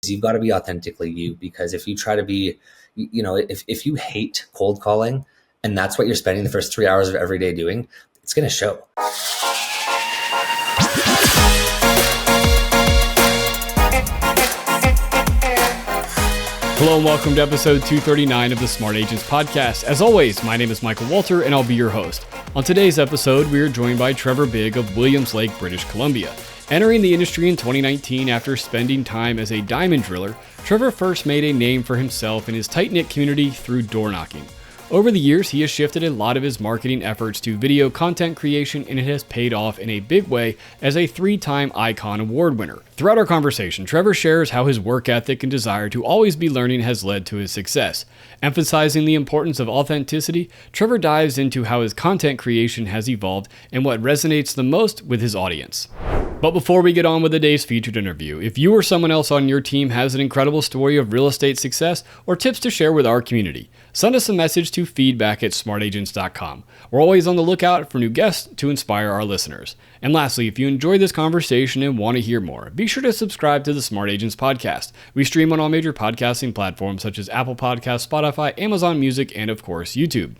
You've got to be authentically you, because if you try to be, if you hate cold calling and that's what you're spending the first 3 hours of every day doing, it's going to show. Hello and welcome to episode 239 of the Smart Agents Podcast. As always, my name is Michael Walter and I'll be your host. On today's episode, we are joined by Trevor Bigg of Williams Lake, British Columbia. Entering the industry in 2019 after spending time as a diamond driller, Trevor first made a name for himself in his tight-knit community through door knocking. Over the years, he has shifted a lot of his marketing efforts to video content creation, and it has paid off in a big way as a 3-time Icon Award winner. Throughout our conversation, Trevor shares how his work ethic and desire to always be learning has led to his success. Emphasizing the importance of authenticity, Trevor dives into how his content creation has evolved and what resonates the most with his audience. But before we get on with the day's featured interview, if you or someone else on your team has an incredible story of real estate success or tips to share with our community, send us a message to feedback@smartagents.com. We're always on the lookout for new guests to inspire our listeners. And lastly, if you enjoyed this conversation and want to hear more, be sure to subscribe to the Smart Agents Podcast. We stream on all major podcasting platforms such as Apple Podcasts, Spotify, Amazon Music, and of course, YouTube.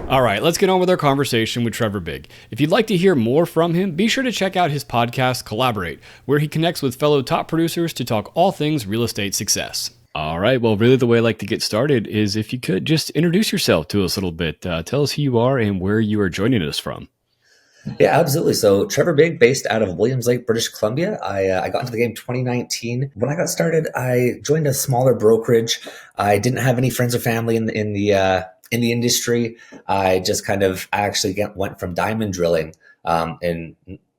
All right, let's get on with our conversation with Trevor Bigg. If you'd like to hear more from him, be sure to check out his podcast, Collaborate, where he connects with fellow top producers to talk all things real estate success. All right, well, really the way I like to get started is if you could just introduce yourself to us a little bit. Tell us who you are and where you are joining us from. Yeah, absolutely. So Trevor Bigg, based out of Williams Lake, British Columbia. I got into the game 2019. When I got started, I joined a smaller brokerage. I didn't have any friends or family in the industry. I actually went from diamond drilling in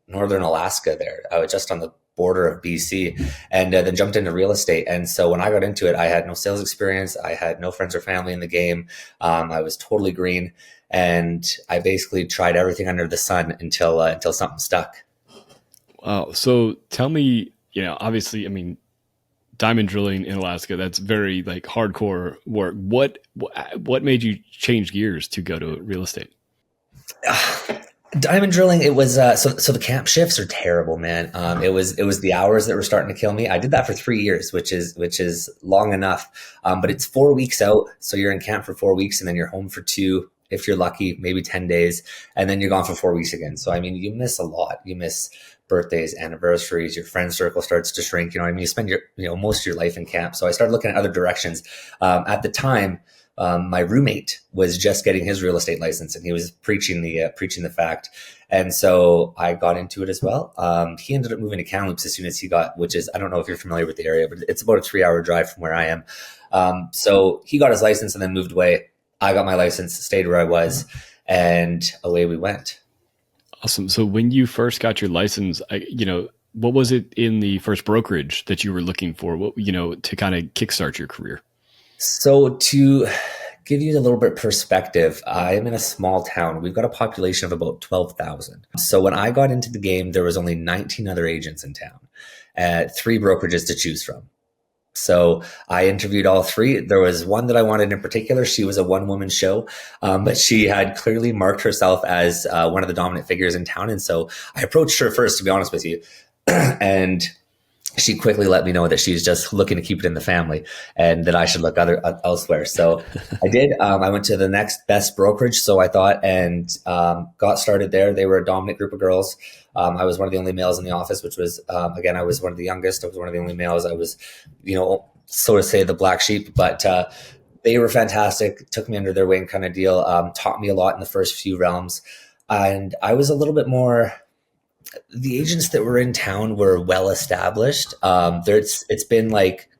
northern Alaska there, just on the border of BC, and then jumped into real estate. And so when I got into it, I had no sales experience. I had no friends or family in the game. I was totally green. And I basically tried everything under the sun until something stuck. Wow. So tell me, obviously, diamond drilling in Alaska, that's very hardcore work. What made you change gears to go to real estate? Diamond drilling, it was so the camp shifts are terrible, man. It was the hours that were starting to kill me. I did that for 3 years, which is long enough. But it's 4 weeks out, so you're in camp for 4 weeks and then you're home for 2. If you're lucky, maybe 10 days, and then you're gone for 4 weeks again. So, you miss a lot. You miss birthdays, anniversaries, your friend circle starts to shrink. You spend most of your life in camp. So I started looking at other directions. At the time, my roommate was just getting his real estate license and he was preaching the fact. And so I got into it as well. He ended up moving to Kamloops as soon as he got, which is, I don't know if you're familiar with the area, but it's about a 3-hour drive from where I am. So he got his license and then moved away. I got my license, stayed where I was, and away we went. Awesome. So when you first got your license, what was it in the first brokerage that you were looking for? What, to kind of kickstart your career? So to give you a little bit of perspective, I am in a small town. We've got a population of about 12,000. So when I got into the game, there was only 19 other agents in town, 3 brokerages to choose from. So I interviewed all 3. There was one that I wanted in particular. She was a one-woman show, but she had clearly marked herself as one of the dominant figures in town. And so I approached her first, to be honest with you. And she quickly let me know that she's just looking to keep it in the family and that I should look elsewhere. So I did. I went to the next best brokerage, so I thought, and got started there. They were a dominant group of girls. I was one of the only males in the office, which was, again, I was one of the youngest. I was one of the only males. I was, so to say, the black sheep, but they were fantastic, took me under their wing kind of deal, taught me a lot in the first few realms. And I was a little bit more, the agents that were in town were well established. It's been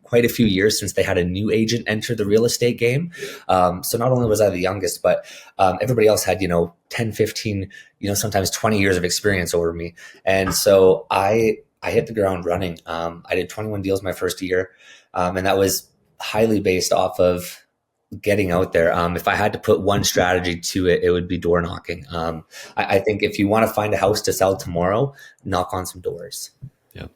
quite a few years since they had a new agent enter the real estate game. So not only was I the youngest, but everybody else had, 10, 15, sometimes 20 years of experience over me. And so I hit the ground running. I did 21 deals my first year. And that was highly based off of getting out there. If I had to put one strategy to it, it would be door knocking. I think if you want to find a house to sell tomorrow, knock on some doors. Yeah.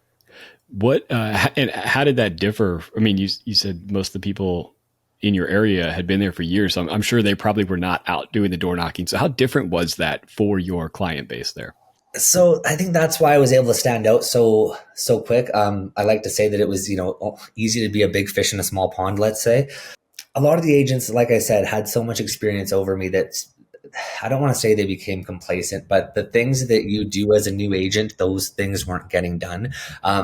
What, and how did that differ? You said most of the people in your area had been there for years. So I'm sure they probably were not out doing the door knocking. So how different was that for your client base there? So I think that's why I was able to stand out so quick. I like to say that it was easy to be a big fish in a small pond. Let's say a lot of the agents, like I said, had so much experience over me that I don't want to say they became complacent, but the things that you do as a new agent, those things weren't getting done.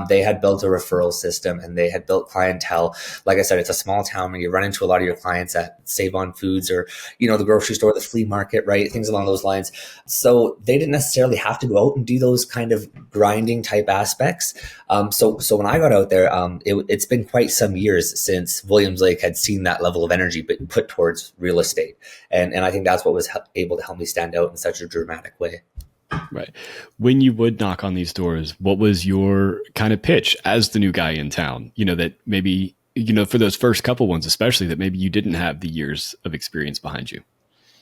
They had built a referral system and they had built clientele. Like I said, it's a small town where you run into a lot of your clients at Save on Foods or, the grocery store, the flea market, right? Things along those lines. So they didn't necessarily have to go out and do those kind of grinding type aspects. So when I got out there, it's been quite some years since Williams Lake had seen that level of energy but put towards real estate. And I think that's what was able to help me stand out in such a dramatic way. Right. When you would knock on these doors, what was your kind of pitch as the new guy in town? That maybe, for those first couple ones, especially that maybe you didn't have the years of experience behind you.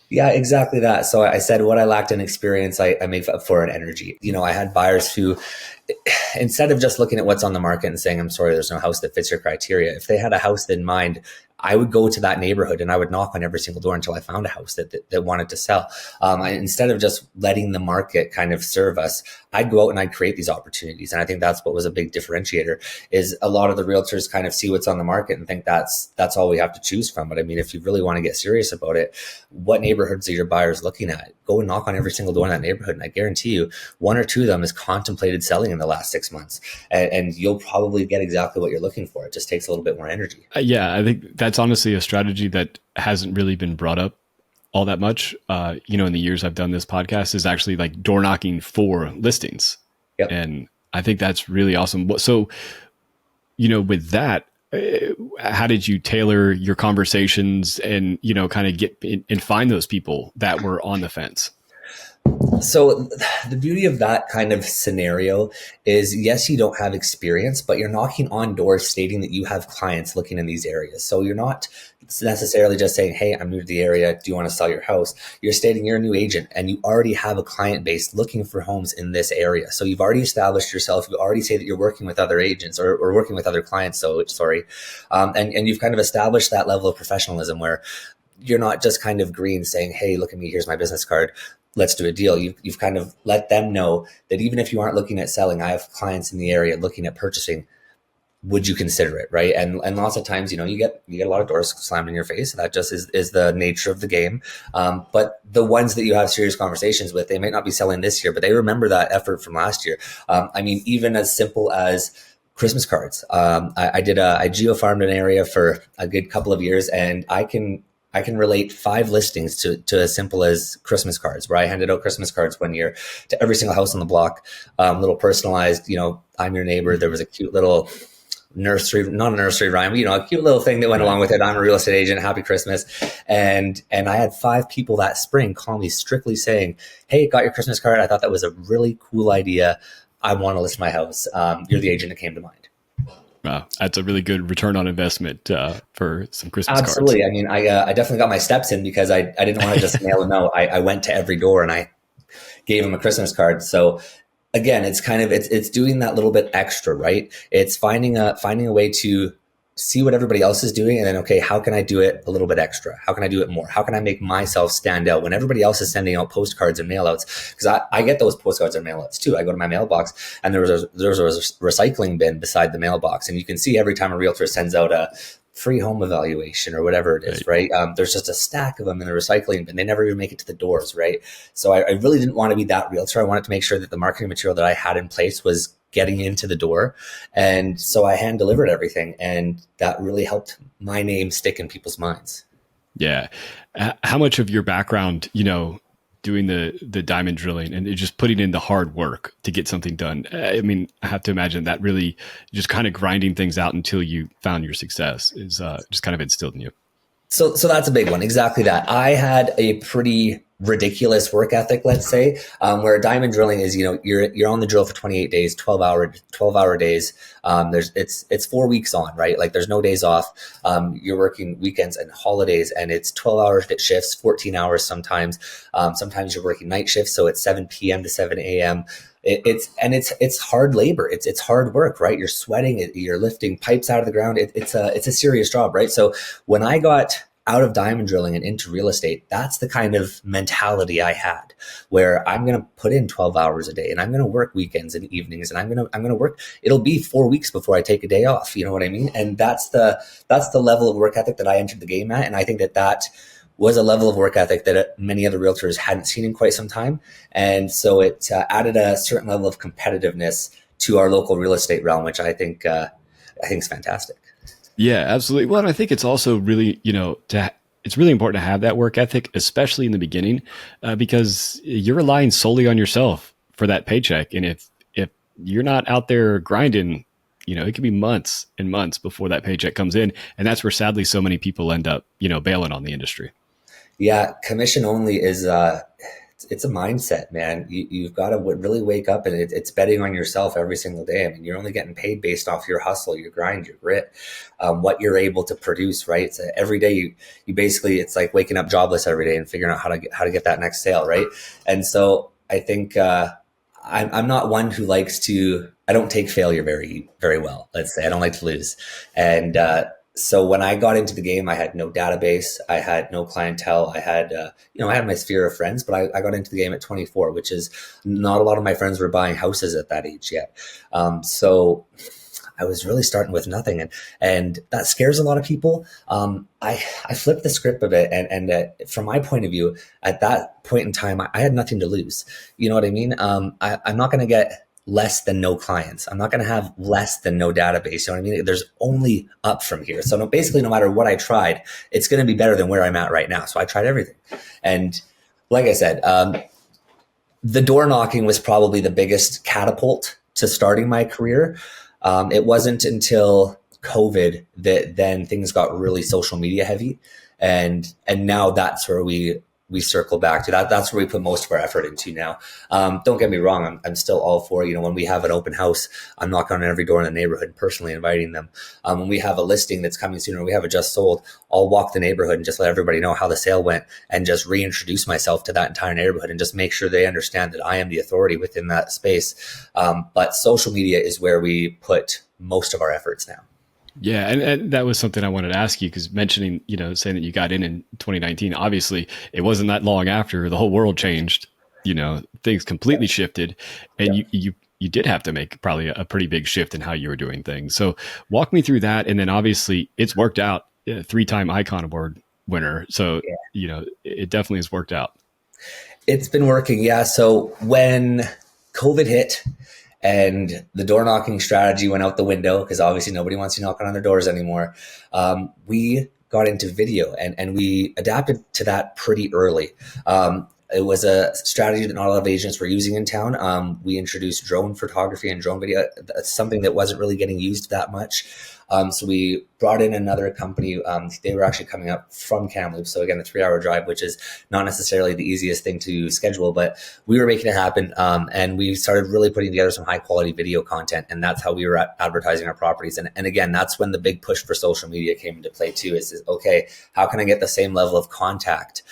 Yeah, exactly that. So I said what I lacked in experience, I made up for in energy. I had buyers who, instead of just looking at what's on the market and saying, I'm sorry, there's no house that fits your criteria, if they had a house in mind, I would go to that neighborhood and I would knock on every single door until I found a house that wanted to sell. Instead of just letting the market kind of serve us, I'd go out and I'd create these opportunities. And I think that's what was a big differentiator is a lot of the realtors kind of see what's on the market and think that's all we have to choose from. But I mean, if you really want to get serious about it, what neighborhoods are your buyers looking at? Go and knock on every single door in that neighborhood. And I guarantee you, one or two of them has contemplated selling in the last 6 months. And you'll probably get exactly what you're looking for. It just takes a little bit more energy. Yeah, I think that's honestly a strategy that hasn't really been brought up all that much. In the years I've done this podcast is actually like door knocking for listings. Yep. And I think that's really awesome. So, with that, how did you tailor your conversations and, kind of get and find those people that were on the fence? So the beauty of that kind of scenario is, yes, you don't have experience, but you're knocking on doors stating that you have clients looking in these areas. So you're not necessarily just saying, hey, I'm new to the area. Do you want to sell your house? You're stating you're a new agent and you already have a client base looking for homes in this area. So you've already established yourself. You already say that you're working with other agents or working with other clients. And you've kind of established that level of professionalism where you're not just kind of green saying, hey, look at me, here's my business card, let's do a deal. You've kind of let them know that even if you aren't looking at selling, I have clients in the area looking at purchasing. Would you consider it? Right. And lots of times, you get a lot of doors slammed in your face. That just is the nature of the game. But the ones that you have serious conversations with, they might not be selling this year, but they remember that effort from last year. Even as simple as Christmas cards. I geofarmed an area for a good couple of years, and I can relate 5 listings to as simple as Christmas cards, where I handed out Christmas cards one year to every single house on the block, little personalized, I'm your neighbor. There was a cute little nursery, not a nursery rhyme, but, a cute little thing that went along with it. I'm a real estate agent. Happy Christmas. And I had 5 people that spring call me strictly saying, hey, got your Christmas card. I thought that was a really cool idea. I want to list my house. You're the agent that came to mind. That's a really good return on investment for some Christmas cards. Absolutely. I definitely got my steps in because I didn't want to just mail a note. I went to every door and I gave them a Christmas card. So again, it's kind of, it's doing that little bit extra, right? It's finding a way to see what everybody else is doing. And then, okay, how can I do it a little bit extra? How can I do it more? How can I make myself stand out when everybody else is sending out postcards and mailouts? Because I get those postcards and mailouts too. I go to my mailbox and there's a recycling bin beside the mailbox. And you can see every time a realtor sends out a free home evaluation or whatever it is, right? There's just a stack of them in the recycling bin. They never even make it to the doors, right? So I really didn't want to be that realtor. I wanted to make sure that the marketing material that I had in place was getting into the door. And so I hand delivered everything. And that really helped my name stick in people's minds. Yeah. How much of your background, doing the diamond drilling and just putting in the hard work to get something done? I have to imagine that really just kind of grinding things out until you found your success is just kind of instilled in you. So that's a big one. Exactly that. I had a pretty ridiculous work ethic, let's say, where diamond drilling is, you're on the drill for 28 days, 12 hour days. It's 4 weeks on, right? Like there's no days off. You're working weekends and holidays and it's 12-hour shifts, 14 hours sometimes. Sometimes you're working night shifts. So it's 7 p.m. to 7 a.m. It's hard labor. It's hard work, right? You're sweating, you're lifting pipes out of the ground. It's a serious job, right? So when I got out of diamond drilling and into real estate, that's the kind of mentality I had, where I'm going to put in 12 hours a day and I'm going to work weekends and evenings, and I'm going to work. It'll be 4 weeks before I take a day off. You know what I mean? And that's the level of work ethic that I entered the game at. And I think that was a level of work ethic that many other realtors hadn't seen in quite some time. And so it added a certain level of competitiveness to our local real estate realm, which I think is fantastic. Yeah, absolutely. Well, and I think it's also really, it's really important to have that work ethic, especially in the beginning, because you're relying solely on yourself for that paycheck. And if you're not out there grinding, it could be months and months before that paycheck comes in. And that's where sadly so many people end up, bailing on the industry. Yeah, commission only is it's a mindset, man. You've got to really wake up, and it's betting on yourself every single day. I mean, you're only getting paid based off your hustle, your grind, your grit, what you're able to produce, right? So every day you basically, it's like waking up jobless every day and figuring out how to get that next sale, right? And so I think I'm not one who likes to. I don't take failure very, very well. Let's say I don't like to lose, and so when I got into the game, I had no database, I had no clientele, I had I had my sphere of friends, but I got into the game at 24, which is not a lot of my friends were buying houses at that age yet. So I was really starting with nothing, and that scares a lot of people. I flipped the script of it, and from my point of view, at that point in time, I had nothing to lose. You know what I mean? I'm not going to get less than no clients. I'm not going to have less than no database. You know what I mean? There's only up from here. So basically, no matter what I tried, it's going to be better than where I'm at right now. So I tried everything. And like I said, the door knocking was probably the biggest catapult to starting my career. It wasn't until COVID that then things got really social media heavy. And now that's where we circle back to that. That's where we put most of our effort into now. Don't get me wrong. I'm still all for, when we have an open house, I'm knocking on every door in the neighborhood, personally inviting them. When we have a listing that's coming soon, or we have it just sold, I'll walk the neighborhood and just let everybody know how the sale went, and just reintroduce myself to that entire neighborhood, and just make sure they understand that I am the authority within that space. But social media is where we put most of our efforts now. Yeah, and that was something I wanted to ask you, because mentioning, saying that you got in 2019, obviously it wasn't that long after the whole world changed, things completely shifted, and you did have to make probably a pretty big shift in how you were doing things. So walk me through that. And then obviously it's worked out, 3-time Icon Award winner. So, it definitely has worked out. It's been working. Yeah. So when COVID hit, and the door knocking strategy went out the window, because obviously nobody wants you knocking on their doors anymore. We got into video, and we adapted to that pretty early. It was a strategy that not a lot of agents were using in town. We introduced drone photography and drone video. That's something that wasn't really getting used that much. So we brought in another company. They were actually coming up from Kamloops. So again, a 3-hour drive, which is not necessarily the easiest thing to schedule, but we were making it happen. And we started really putting together some high quality video content. And that's how we were advertising our properties. And again, that's when the big push for social media came into play too, is okay, how can I get the same level of contact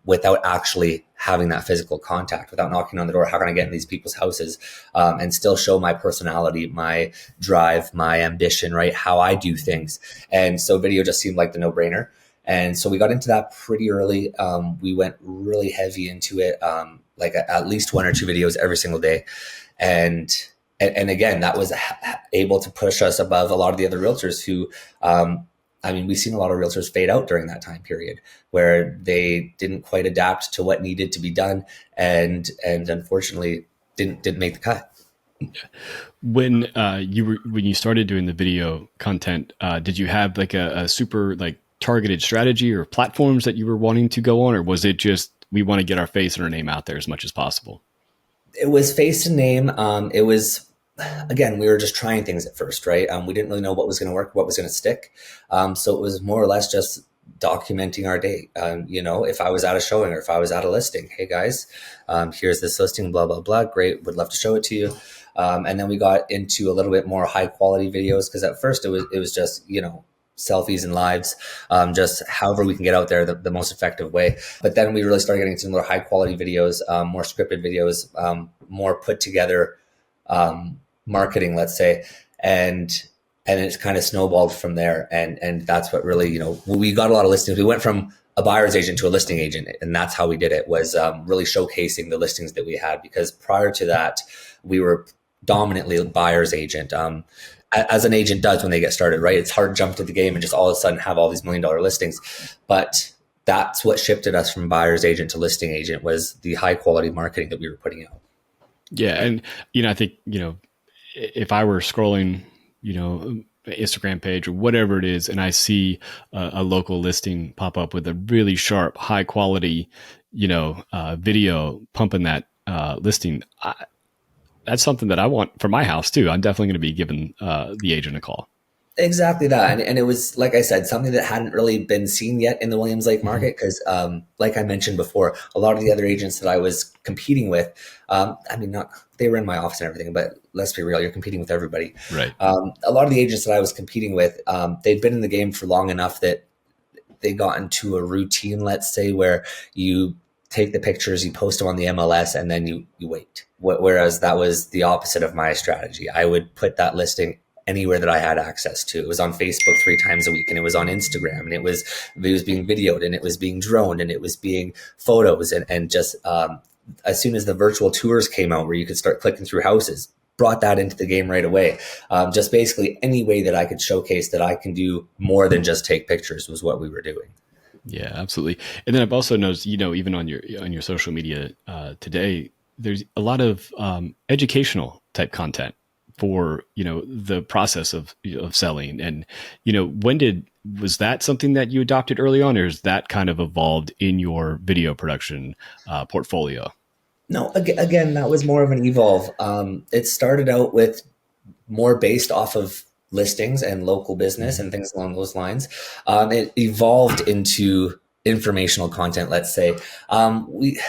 without actually having that physical contact, without knocking on the door? How can I get in these people's houses and still show my personality, my drive, my ambition, right? How I do things. And so video just seemed like the no-brainer. And so we got into that pretty early. We went really heavy into it, like at least 1 or 2 videos every single day. And again, that was able to push us above a lot of the other realtors who, we've seen a lot of realtors fade out during that time period, where they didn't quite adapt to what needed to be done, and unfortunately didn't make the cut. When you started doing the video content, did you have like a super targeted strategy or platforms that you were wanting to go on, or was it just we want to get our face and our name out there as much as possible? It was face and name. It was. Again, we were just trying things at first, right? We didn't really know what was going to work, what was going to stick. So it was more or less just documenting our day. If I was at a showing or if I was at a listing, hey guys, here's this listing, blah, blah, blah. Great. Would love to show it to you. And then we got into a little bit more high quality videos, because at first it was just, selfies and lives, just however we can get out there the most effective way. But then we really started getting into more high quality videos, more scripted videos, more put together, marketing, let's say. And and it's kind of snowballed from there. And that's what really, we got a lot of listings. We went from a buyer's agent to a listing agent, and that's how we did it, was really showcasing the listings that we had, because prior to that we were dominantly a buyer's agent, as an agent does when they get started, right? It's hard to jump to the game and just all of a sudden have all these $1 million listings. But that's what shifted us from buyer's agent to listing agent, was the high quality marketing that we were putting out. Yeah. And, I think, if I were scrolling, Instagram page or whatever it is, and I see a local listing pop up with a really sharp, high quality, video pumping that listing, that's something that I want for my house too. I'm definitely going to be giving the agent a call. Exactly that. And it was, like I said, something that hadn't really been seen yet in the Williams Lake market, because like I mentioned before, a lot of the other agents that I was competing with, they were in my office and everything, but let's be real, you're competing with everybody. Right. A lot of the agents that I was competing with, they'd been in the game for long enough that they got into a routine, let's say, where you take the pictures, you post them on the MLS, and then you wait. Whereas that was the opposite of my strategy. I would put that listing anywhere that I had access to. It was on Facebook 3 times a week, and it was on Instagram, and it was being videoed, and it was being droned, and it was being photos, and just as soon as the virtual tours came out where you could start clicking through houses, brought that into the game right away. Just basically any way that I could showcase that I can do more than just take pictures was what we were doing. Yeah, absolutely. And then I've also noticed, even on your social media today, there's a lot of educational type content for, the process of selling. And, was that something that you adopted early on, or is that kind of evolved in your video production portfolio? No, again, that was more of an evolve. It started out with more based off of listings and local business and things along those lines. It evolved into informational content, let's say. We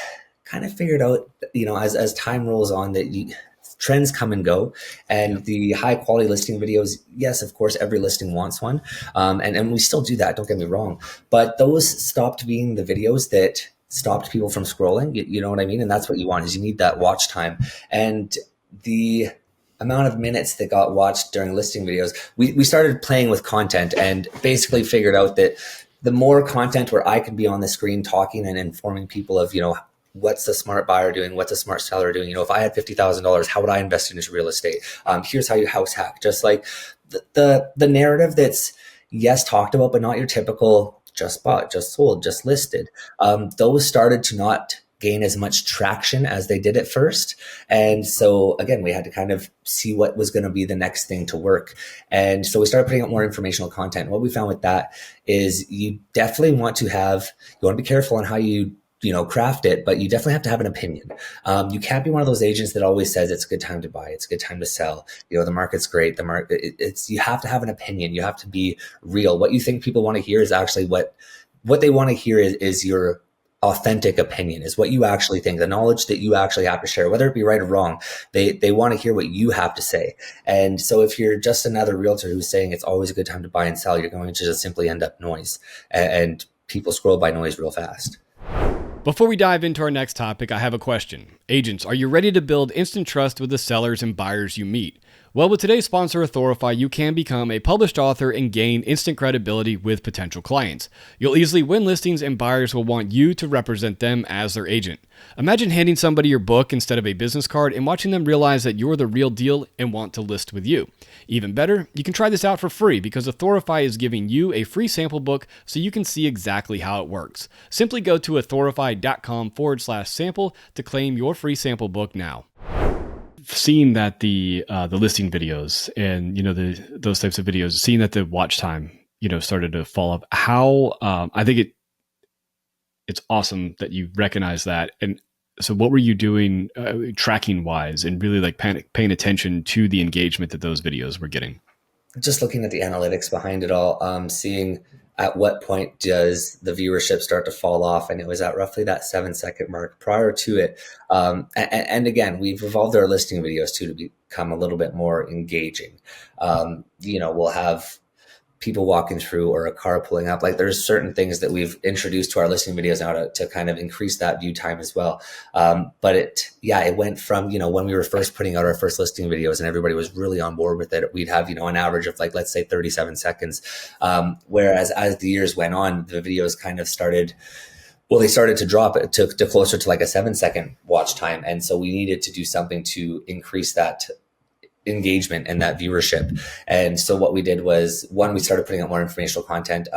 kind of figured out, as time rolls on, that trends come and go, and the high quality listing videos, yes, of course, every listing wants one. And we still do that, don't get me wrong, but those stopped being the videos that stopped people from scrolling. You know what I mean? And that's what you want, is you need that watch time. And the amount of minutes that got watched during listing videos, we started playing with content, and basically figured out that the more content where I could be on the screen talking and informing people of, what's a smart buyer doing? What's a smart seller doing? If I had $50,000, how would I invest into real estate? Here's how you house hack. Just like the narrative that's, yes, talked about, but not your typical just bought, just sold, just listed. Those started to not gain as much traction as they did at first. And so again, we had to kind of see what was going to be the next thing to work. And so we started putting out more informational content. What we found with that is you definitely want to be careful on how you craft it, but you definitely have to have an opinion. You can't be one of those agents that always says it's a good time to buy, it's a good time to sell. The market's great. You have to have an opinion. You have to be real. What you think people want to hear is actually what they want to hear is your authentic opinion, is what you actually think, the knowledge that you actually have to share, whether it be right or wrong. They want to hear what you have to say. And so if you're just another realtor who's saying it's always a good time to buy and sell, you're going to just simply end up noise, and people scroll by noise real fast. Before we dive into our next topic, I have a question. Agents, are you ready to build instant trust with the sellers and buyers you meet? Well, with today's sponsor, Authorify, you can become a published author and gain instant credibility with potential clients. You'll easily win listings, and buyers will want you to represent them as their agent. Imagine handing somebody your book instead of a business card and watching them realize that you're the real deal and want to list with you. Even better, you can try this out for free because Authorify is giving you a free sample book so you can see exactly how it works. Simply go to authorify.com/sample to claim your free sample book now. Seeing that the listing videos and those types of videos, seeing that the watch time started to fall off, how I think it's awesome that you recognize that. And so, what were you doing tracking wise, and really paying attention to the engagement that those videos were getting? Just looking at the analytics behind it all, seeing at what point does the viewership start to fall off, and it was at roughly that 7-second mark. Prior to it, and again, we've evolved our listing videos too to become a little bit more engaging. We'll have people walking through or a car pulling up. Like there's certain things that we've introduced to our listing videos now to kind of increase that view time as well. But it went from, when we were first putting out our first listing videos and everybody was really on board with it, we'd have, an average of like, let's say 37 seconds. Whereas as the years went on, the videos kind of started to drop it to closer to like a 7-second watch time. And so we needed to do something to increase that engagement and that viewership. And so what we did was, one, we started putting out more informational content.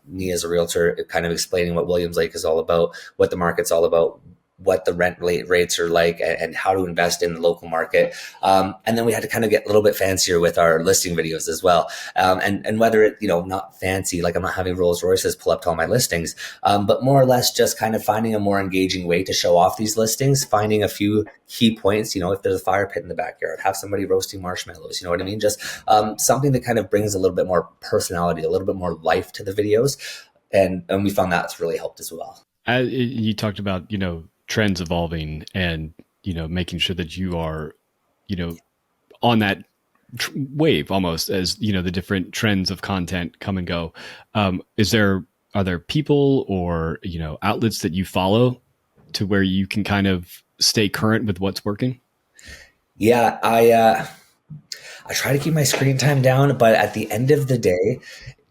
Me as a realtor, kind of explaining what Williams Lake is all about, what the market's all about, what the rent rates are like, and how to invest in the local market. And then we had to kind of get a little bit fancier with our listing videos as well. And whether it, not fancy, like I'm not having Rolls Royces pull up to all my listings, but more or less just kind of finding a more engaging way to show off these listings, finding a few key points, if there's a fire pit in the backyard, have somebody roasting marshmallows, you know what I mean? Just something that kind of brings a little bit more personality, a little bit more life to the videos. And we found that's really helped as well. You talked about, trends evolving and, making sure that you are, on that wave almost as, the different trends of content come and go. Are there people or, outlets that you follow to where you can kind of stay current with what's working? Yeah, I try to keep my screen time down, but at the end of the day,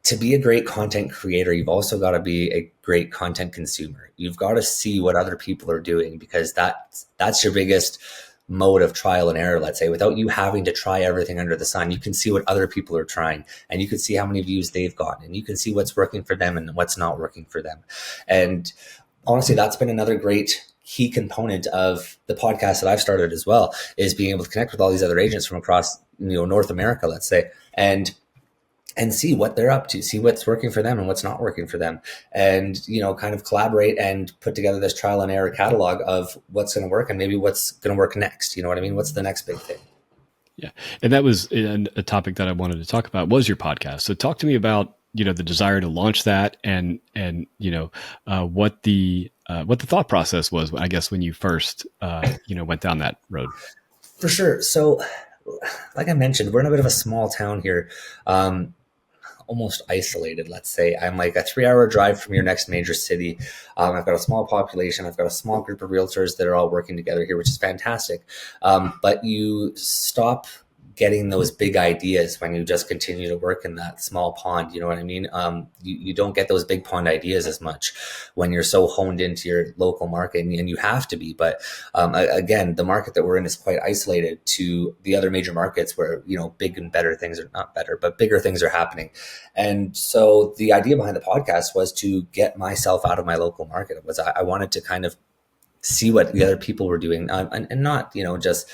to be a great content creator, you've also got to be a great content consumer. You've got to see what other people are doing, because that's your biggest mode of trial and error, let's say. Without you having to try everything under the sun, you can see what other people are trying, and you can see how many views they've gotten, and you can see what's working for them and what's not working for them. And honestly, that's been another great key component of the podcast that I've started as well, is being able to connect with all these other agents from across, North America, let's say, and see what they're up to, see what's working for them and what's not working for them. And, kind of collaborate and put together this trial and error catalog of what's going to work and maybe what's going to work next. You know what I mean? What's the next big thing? Yeah. And that was a topic that I wanted to talk about, was your podcast. So talk to me about, the desire to launch that and what the thought process was, I guess, when you first, went down that road. For sure. So like I mentioned, we're in a bit of a small town here. Almost isolated, let's say. I'm like a 3-hour drive from your next major city. I've got a small population. I've got a small group of realtors that are all working together here, which is fantastic. But you stop getting those big ideas when you just continue to work in that small pond. You know what I mean? You don't get those big pond ideas as much when you're so honed into your local market, and you have to be. But again, the market that we're in is quite isolated to the other major markets where, big and better things are not better, but bigger things are happening. And so the idea behind the podcast was to get myself out of my local market. I wanted to kind of see what the other people were doing, and not, just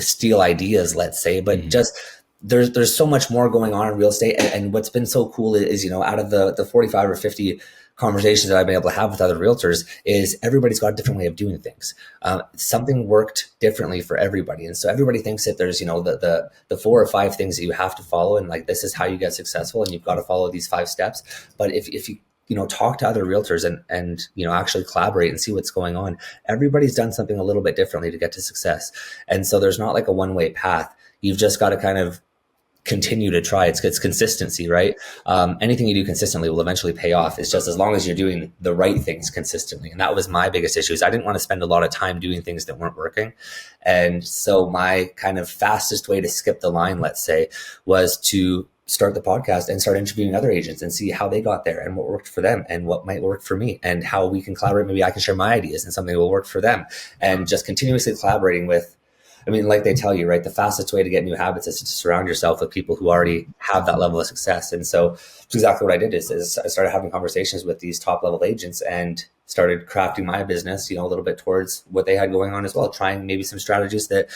steal ideas, let's say, but just there's so much more going on in real estate. And what's been so cool is, out of the 45 or 50 conversations that I've been able to have with other realtors, is everybody's got a different way of doing things. Something worked differently for everybody. And so everybody thinks that there's, the 4 or 5 things that you have to follow. And like, this is how you get successful, and you've got to follow these 5 steps. But if you talk to other realtors and actually collaborate and see what's going on, everybody's done something a little bit differently to get to success. And so there's not like a one-way path. You've just got to kind of continue to try. It's consistency, right? Anything you do consistently will eventually pay off. It's just as long as you're doing the right things consistently. And that was my biggest issue, is I didn't want to spend a lot of time doing things that weren't working. And so my kind of fastest way to skip the line, let's say, was to start the podcast and start interviewing other agents and see how they got there and what worked for them and what might work for me, and how we can collaborate. Maybe I can share my ideas and something will work for them, and just continuously collaborating with, like they tell you, right? The fastest way to get new habits is to surround yourself with people who already have that level of success. And so it's exactly what I did is I started having conversations with these top level agents and started crafting my business, a little bit towards what they had going on as well, trying maybe some strategies that,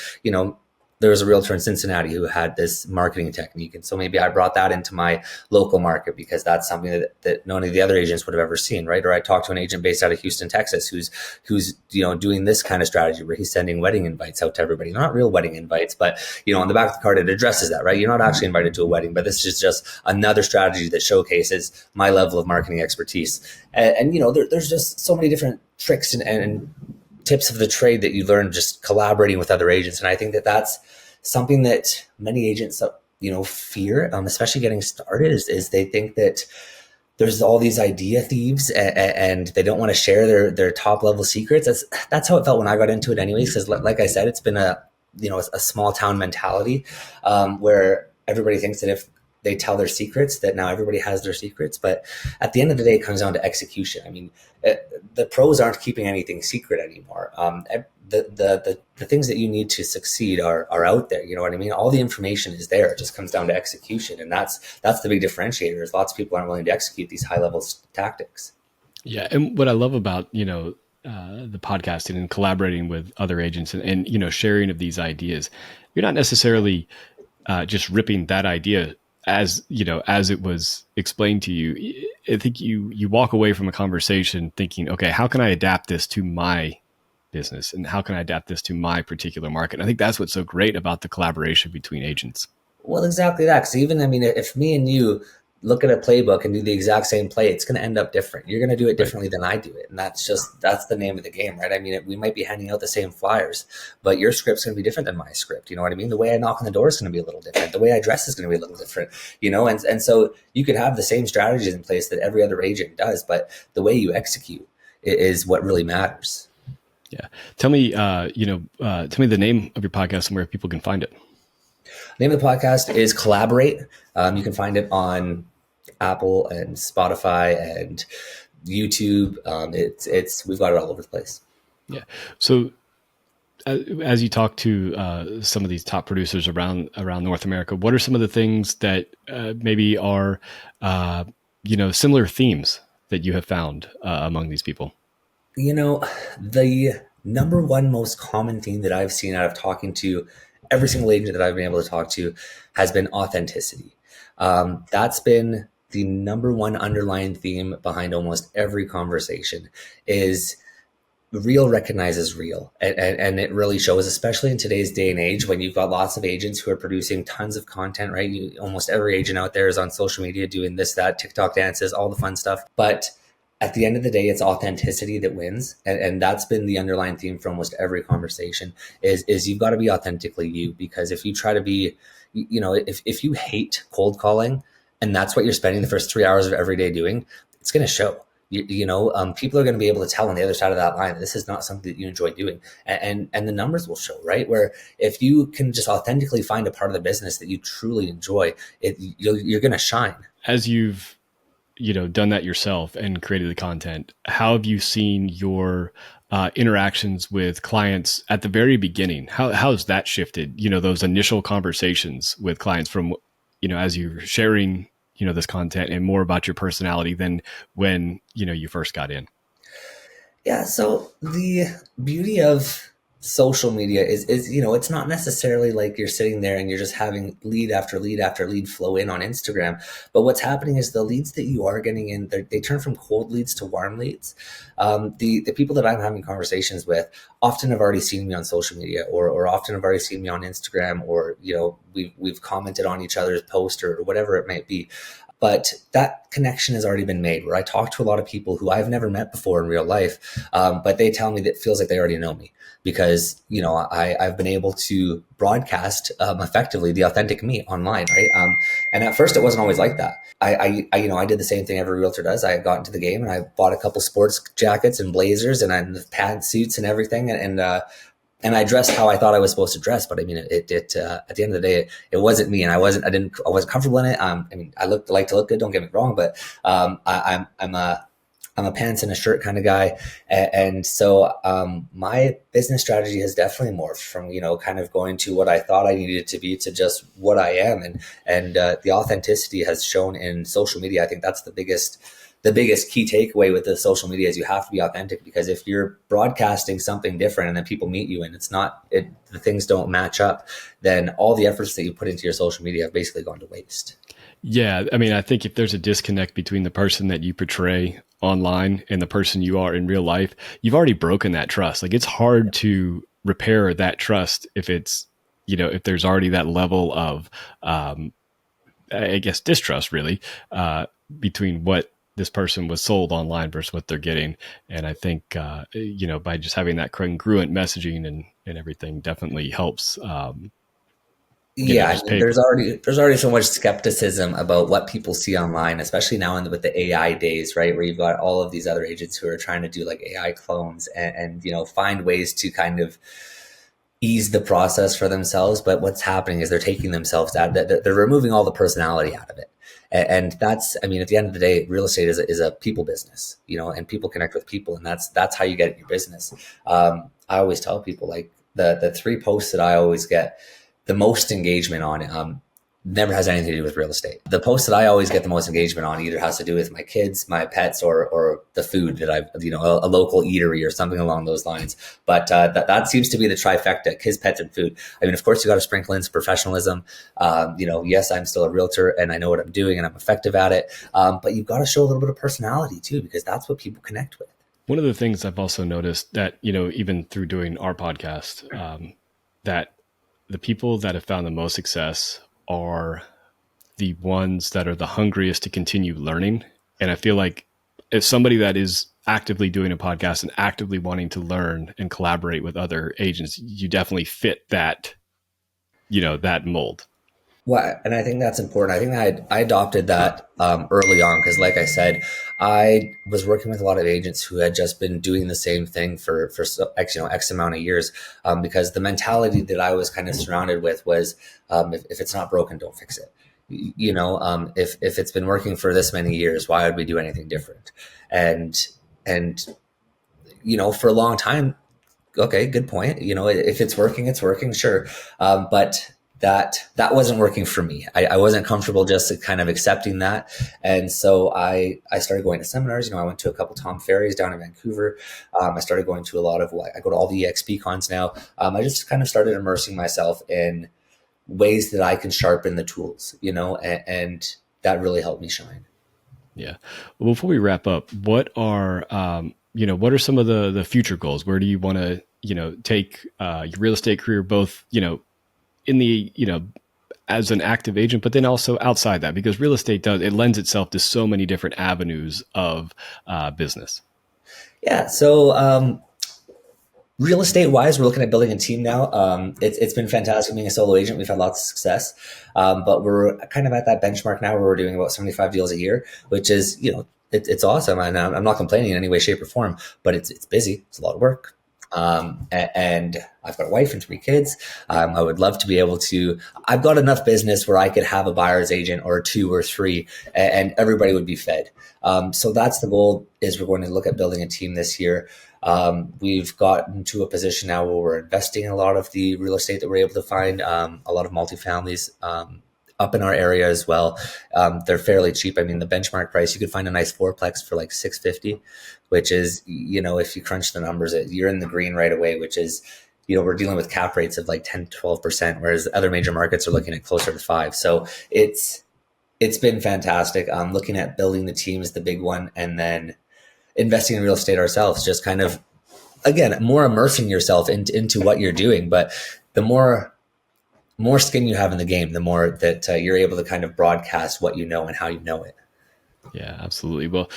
there was a realtor in Cincinnati who had this marketing technique. And so maybe I brought that into my local market, because that's something that none of the other agents would have ever seen, right? Or I talked to an agent based out of Houston, Texas, who's doing this kind of strategy where he's sending wedding invites out to everybody. Not real wedding invites, but, on the back of the card, it addresses that, right? You're not actually invited to a wedding, but this is just another strategy that showcases my level of marketing expertise. And there's just so many different tricks and tips of the trade that you learn just collaborating with other agents. And I think that that's something that many agents fear, especially getting started, is they think that there's all these idea thieves, and they don't want to share their top level secrets. That's how it felt when I got into it anyways, because like I said, it's been a small town mentality, where everybody thinks that if they tell their secrets, that now everybody has their secrets. But at the end of the day, it comes down to execution. I mean, the pros aren't keeping anything secret anymore. The things that you need to succeed are out there. You know what I mean? All the information is there. It just comes down to execution, and that's the big differentiator. Is lots of people aren't willing to execute these high level tactics. Yeah, and what I love about the podcasting and collaborating with other agents and sharing of these ideas, you're not necessarily just ripping that idea as it was explained to you. I think you walk away from a conversation thinking, okay, how can I adapt this to my business, and how can I adapt this to my particular market? And I think that's what's so great about the collaboration between agents. Well, exactly that. Because even, I mean, if me and you look at a playbook and do the exact same play, it's going to end up different. You're going to do it differently than I do it. And that's the name of the game, right? I mean, we might be handing out the same flyers, but your script's going to be different than my script. You know what I mean? The way I knock on the door is going to be a little different. The way I dress is going to be a little different, and so you could have the same strategies in place that every other agent does, but the way you execute is what really matters. Yeah. Tell me the name of your podcast and where people can find it. The name of the podcast is Collaborate. You can find it on Apple and Spotify and YouTube. We've got it all over the place. Yeah. So as you talk to some of these top producers around North America, what are some of the things that maybe are similar themes that you have found among these people? The number one most common theme that I've seen out of talking to every single agent that I've been able to talk to has been authenticity. That's been the number one underlying theme behind almost every conversation. Is real recognizes real, and it really shows, especially in today's day and age when you've got lots of agents who are producing tons of content, right? Almost every agent out there is on social media doing this, that, TikTok dances, all the fun stuff. But at the end of the day, it's authenticity that wins. And that's been the underlying theme for almost every conversation is you've got to be authentically you. Because if you try to be, if you hate cold calling and that's what you're spending the first 3 hours of every day doing, it's going to show. People are going to be able to tell on the other side of that line that this is not something that you enjoy doing. And the numbers will show, right? Where if you can just authentically find a part of the business that you truly enjoy, you're going to shine. As you've done that yourself and created the content, how have you seen your interactions with clients at the very beginning? How has that shifted, those initial conversations with clients from, as you're sharing, this content and more about your personality than when, you first got in? Yeah. So the beauty of social media is it's not necessarily like you're sitting there and you're just having lead after lead after lead flow in on Instagram. But what's happening is the leads that you are getting in, they turn from cold leads to warm leads. The people that I'm having conversations with often have already seen me on social media, or often have already seen me on Instagram, or we've commented on each other's post or whatever it might be. But that connection has already been made, where I talk to a lot of people who I've never met before in real life, but they tell me that it feels like they already know me because, I've been able to broadcast effectively the authentic me online, right? And at first it wasn't always like that. I did the same thing every realtor does. I got into the game and I bought a couple sports jackets and blazers and pantsuits and everything. And I dressed how I thought I was supposed to dress, but I mean, at the end of the day, it wasn't me, and I wasn't comfortable in it. I like to look good. Don't get me wrong, but I'm a pants and a shirt kind of guy, and so my business strategy has definitely morphed from kind of going to what I thought I needed it to be to just what I am, and the authenticity has shown in social media. I think that's the biggest key takeaway with the social media is you have to be authentic, because if you're broadcasting something different and then people meet you and the things don't match up, then all the efforts that you put into your social media have basically gone to waste. Yeah. I mean, I think if there's a disconnect between the person that you portray online and the person you are in real life, you've already broken that trust. Like, it's hard to repair that trust if it's, if there's already that level of, I guess, distrust really, between what this person was sold online versus what they're getting. And I think, by just having that congruent messaging and everything definitely helps, Yeah, I just mean, paper. there's already so much skepticism about what people see online, especially now with the AI days, right? Where you've got all of these other agents who are trying to do like AI clones and find ways to kind of ease the process for themselves. But what's happening is they're taking themselves out. They're removing all the personality out of it, and that's, I mean, at the end of the day, real estate is a people business, and people connect with people, and that's how you get your business. I always tell people like the three posts that I always get the most engagement on never has anything to do with real estate. The post that I always get the most engagement on either has to do with my kids, my pets, or the food that I've, a local eatery or something along those lines. But that seems to be the trifecta: kids, pets, and food. I mean, of course, you got to sprinkle in some professionalism. Yes, I'm still a realtor and I know what I'm doing and I'm effective at it. But you've got to show a little bit of personality too, because that's what people connect with. One of the things I've also noticed that, even through doing our podcast, that the people that have found the most success are the ones that are the hungriest to continue learning. And I feel like if somebody that is actively doing a podcast and actively wanting to learn and collaborate with other agents, you definitely fit that, that mold. Well, and I think that's important. I think that I adopted that early on because, like I said, I was working with a lot of agents who had just been doing the same thing for X amount of years. Because the mentality that I was kind of surrounded with was, if it's not broken, don't fix it. If it's been working for this many years, why would we do anything different? And for a long time, okay, good point. If it's working, sure. But that wasn't working for me. I wasn't comfortable just kind of accepting that. And so I started going to seminars. I went to a couple Tom Ferries down in Vancouver. I started going to a lot of, I go to all the EXP cons now. I just kind of started immersing myself in ways that I can sharpen the tools, and that really helped me shine. Yeah. Well, before we wrap up, what are some of the future goals? Where do you want to, take your real estate career, both, in the, as an active agent, but then also outside that, because real estate it lends itself to so many different avenues of business. Yeah. So, real estate wise, we're looking at building a team now. It's been fantastic being a solo agent. We've had lots of success. But we're kind of at that benchmark now where we're doing about 75 deals a year, which is, it's awesome. And I'm not complaining in any way, shape or form, but it's busy. It's a lot of work. And I've got a wife and 3 kids. I would love to be able to, I've got enough business where I could have a buyer's agent or 2 or 3 and everybody would be fed. So that's the goal, is we're going to look at building a team this year. We've gotten to a position now where we're investing in a lot of the real estate that we're able to find, a lot of multifamilies, up in our area as well. They're fairly cheap. I mean, the benchmark price, you could find a nice fourplex for like $650, which is, if you crunch the numbers, you're in the green right away, which is, we're dealing with cap rates of like 10, 12%, whereas other major markets are looking at closer to 5. So it's been fantastic. Looking at building the team is the big one. And then investing in real estate ourselves, just kind of, again, more immersing yourself into what you're doing. But the more skin you have in the game, the more that you're able to kind of broadcast what you know and how you know it. Yeah, absolutely. Well,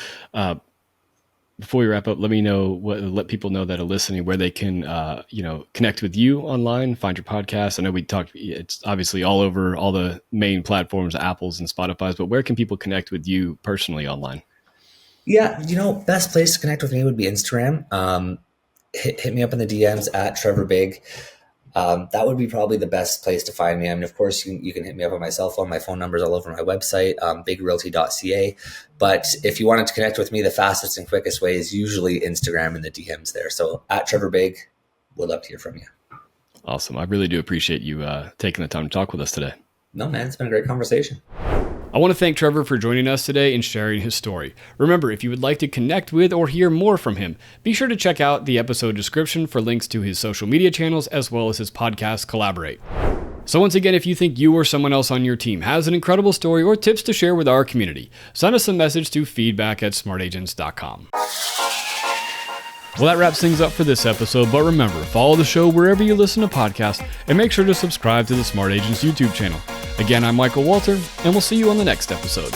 before we wrap up, let people know that are listening where they can, connect with you online, find your podcast. I know we talked, it's obviously all over all the main platforms, Apples and Spotify's, but where can people connect with you personally online? Yeah, best place to connect with me would be Instagram. Hit me up in the DMs at Trevor Bigg. That would be probably the best place to find me. I mean, of course, you can hit me up on my cell phone. My phone number is all over my website, bigrealty.ca. But if you wanted to connect with me, the fastest and quickest way is usually Instagram and the DMs there. So at Trevor Bigg, we'd love to hear from you. Awesome. I really do appreciate you taking the time to talk with us today. No, man, it's been a great conversation. I want to thank Trevor for joining us today and sharing his story. Remember, if you would like to connect with or hear more from him, be sure to check out the episode description for links to his social media channels as well as his podcast, Collaborate. So once again, if you think you or someone else on your team has an incredible story or tips to share with our community, send us a message to feedback@smartagents.com. Well, that wraps things up for this episode, but remember, follow the show wherever you listen to podcasts and make sure to subscribe to the Smart Agents YouTube channel. Again, I'm Michael Walter, and we'll see you on the next episode.